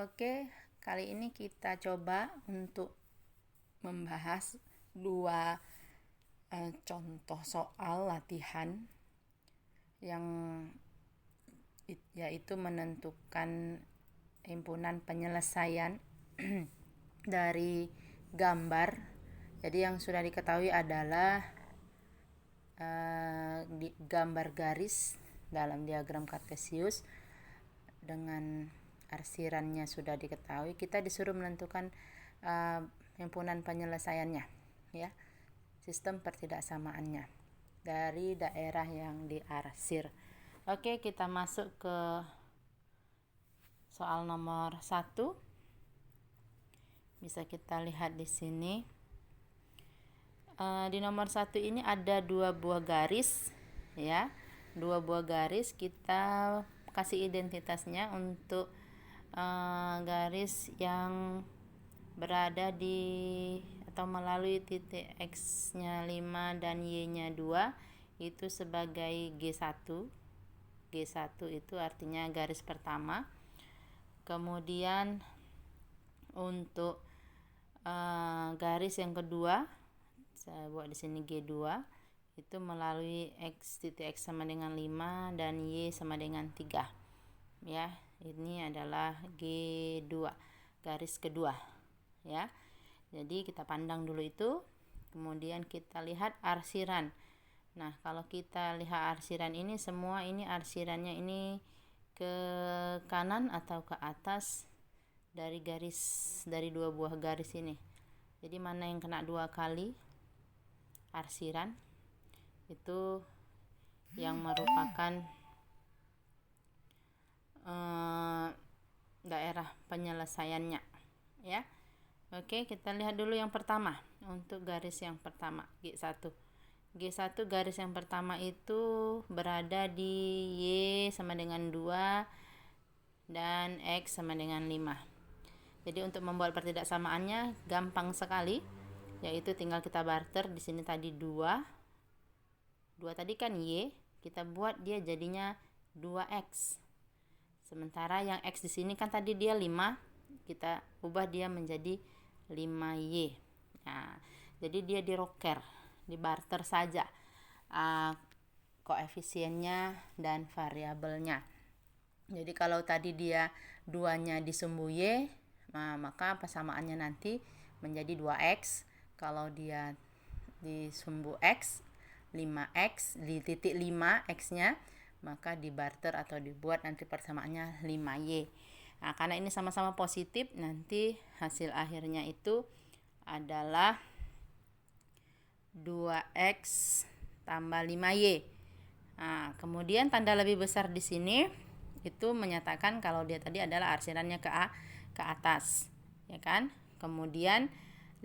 Oke, kali ini kita coba untuk membahas dua contoh soal latihan yang yaitu menentukan himpunan penyelesaian dari gambar. Jadi yang sudah diketahui adalah gambar garis dalam diagram kartesius dengan arsirannya sudah diketahui, kita disuruh menentukan himpunan penyelesaiannya, ya, sistem pertidaksamaannya dari daerah yang diarsir. Oke, kita masuk ke soal nomor 1. Bisa kita lihat di sini. Di nomor 1 ini ada 2 buah garis, ya. 2 buah garis, kita kasih identitasnya untuk garis yang berada di atau melalui titik X-nya 5 dan Y-nya 2 itu sebagai G1. G1 itu artinya garis pertama. Kemudian untuk garis yang kedua, saya buat di sini G2, itu melalui titik X sama dengan 5 dan Y sama dengan 3. Ya, ini adalah G2, garis kedua, ya. Jadi kita pandang dulu itu, kemudian kita lihat arsiran. Nah, kalau kita lihat arsiran ini, semua ini arsirannya ini ke kanan atau ke atas dari dua buah garis ini. Jadi mana yang kena 2 kali arsiran itu yang merupakan daerah penyelesaiannya, ya. Oke, kita lihat dulu yang pertama. Untuk garis yang pertama, G1 garis yang pertama itu berada di Y sama dengan 2 dan X sama dengan 5. Jadi untuk membuat pertidaksamaannya gampang sekali, yaitu tinggal kita barter. Di sini tadi 2 tadi kan Y, kita buat dia jadinya 2X. Sementara yang X di sini kan tadi dia 5, kita ubah dia menjadi 5Y. Nah, jadi dia diroker, dibarter saja koefisiennya dan variabelnya. Jadi kalau tadi dia 2-nya di sumbu Y, maka persamaannya nanti menjadi 2X. Kalau dia di sumbu X, 5X, di titik 5 X-nya, maka dibarter atau dibuat nanti persamaannya 5Y. Nah, karena ini sama-sama positif, nanti hasil akhirnya itu adalah 2X tambah 5Y. Nah, kemudian tanda lebih besar di sini itu menyatakan kalau dia tadi adalah arsirannya ke atas, ya kan? Kemudian 10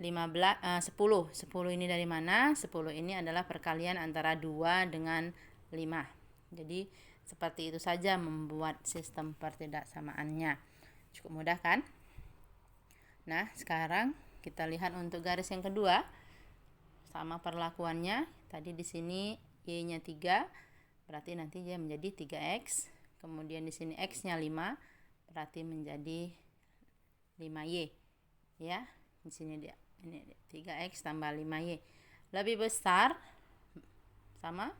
ini dari mana? 10 ini adalah perkalian antara 2 dengan 5. Jadi seperti itu saja membuat sistem pertidaksamaannya. Cukup mudah kan? Nah, sekarang kita lihat untuk garis yang kedua. Sama perlakuannya. Tadi di sini Y-nya 3, berarti nanti dia menjadi 3X. Kemudian di sini X-nya 5, berarti menjadi 5Y. Ya, di sini dia. Ini 3X tambah 5Y. Lebih besar sama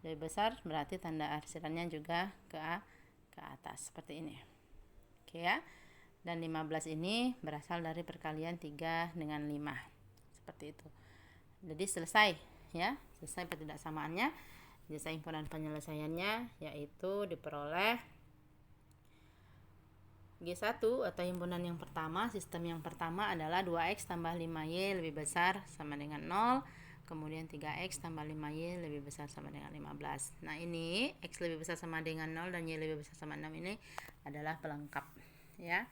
lebih besar berarti tanda arsirannya juga ke atas seperti ini. Oke ya. Dan 15 ini berasal dari perkalian 3 dengan 5. Seperti itu. Jadi selesai, ya. Selesai pertidaksamaannya. Jasa himpunan penyelesaiannya yaitu diperoleh G1 atau himpunan yang pertama, sistem yang pertama adalah 2X tambah 5Y lebih besar sama dengan 0. Kemudian 3X tambah 5Y lebih besar sama dengan 15. Nah, ini X lebih besar sama dengan 0 dan Y lebih besar sama 6 ini adalah pelengkap, ya.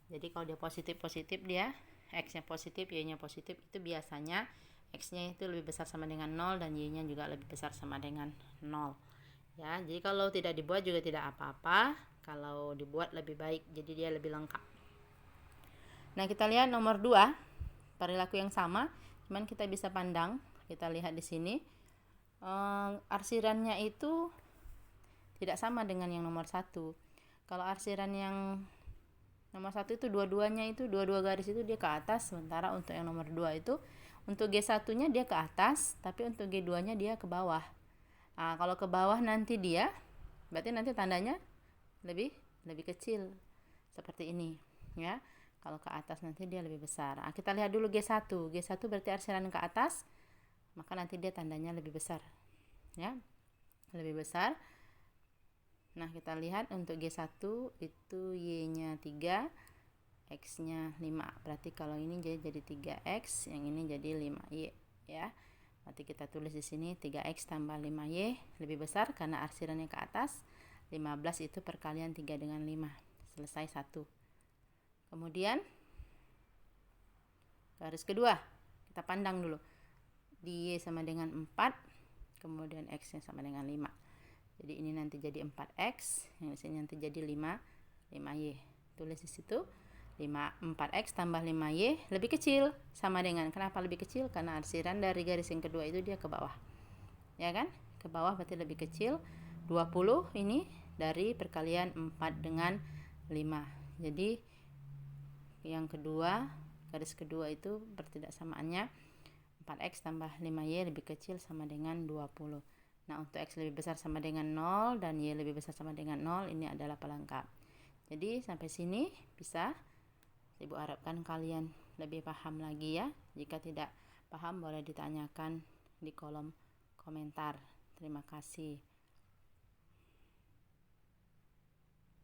Jadi kalau dia positif-positif, dia X-nya positif, Y-nya positif, itu biasanya X-nya itu lebih besar sama dengan 0 dan Y-nya juga lebih besar sama dengan 0. Ya, jadi kalau tidak dibuat juga tidak apa-apa. Kalau dibuat lebih baik, jadi dia lebih lengkap. Nah, kita lihat nomor 2, perilaku yang sama, cuman kita bisa pandang. Kita lihat di sini, arsirannya itu tidak sama dengan yang nomor 1. Kalau arsiran yang nomor nomor 1 itu dua-duanya itu dua-dua garis itu dia ke atas, sementara untuk yang nomor 2 itu untuk G1-nya dia ke atas, tapi untuk G2-nya dia ke bawah. Nah, kalau ke bawah nanti dia berarti nanti tandanya lebih kecil seperti ini ya. Kalau ke atas nanti dia lebih besar. Nah, kita lihat dulu G1. G1 berarti arsiran ke atas, maka nanti dia tandanya lebih besar ya, lebih besar. Nah, kita lihat untuk G1 itu Y-nya 3, X-nya 5. Berarti kalau ini jadi 3X, yang ini jadi 5Y ya. Berarti kita tulis di sini 3X tambah 5Y lebih besar karena arsirannya ke atas. 15 itu perkalian 3 dengan 5. Selesai 1. Kemudian garis kedua, kita pandang dulu. Di Y sama dengan 4, kemudian X-nya sama dengan 5. Jadi ini nanti jadi 4X, yang di sini nanti jadi 5Y. Tulis di situ 4X tambah 5Y lebih kecil, sama dengan, kenapa lebih kecil? Karena arsiran dari garis yang kedua itu dia ke bawah. Ya kan? Ke bawah berarti lebih kecil. 20 ini dari perkalian 4 dengan 5. Jadi yang kedua, garis kedua itu pertidaksamaannya 4X tambah 5Y lebih kecil sama dengan 20. Nah, untuk X lebih besar sama dengan 0 dan Y lebih besar sama dengan 0, ini adalah pelengkap. Jadi sampai sini bisa Ibu harapkan kalian lebih paham lagi ya. Jika tidak paham boleh ditanyakan di kolom komentar. Terima kasih.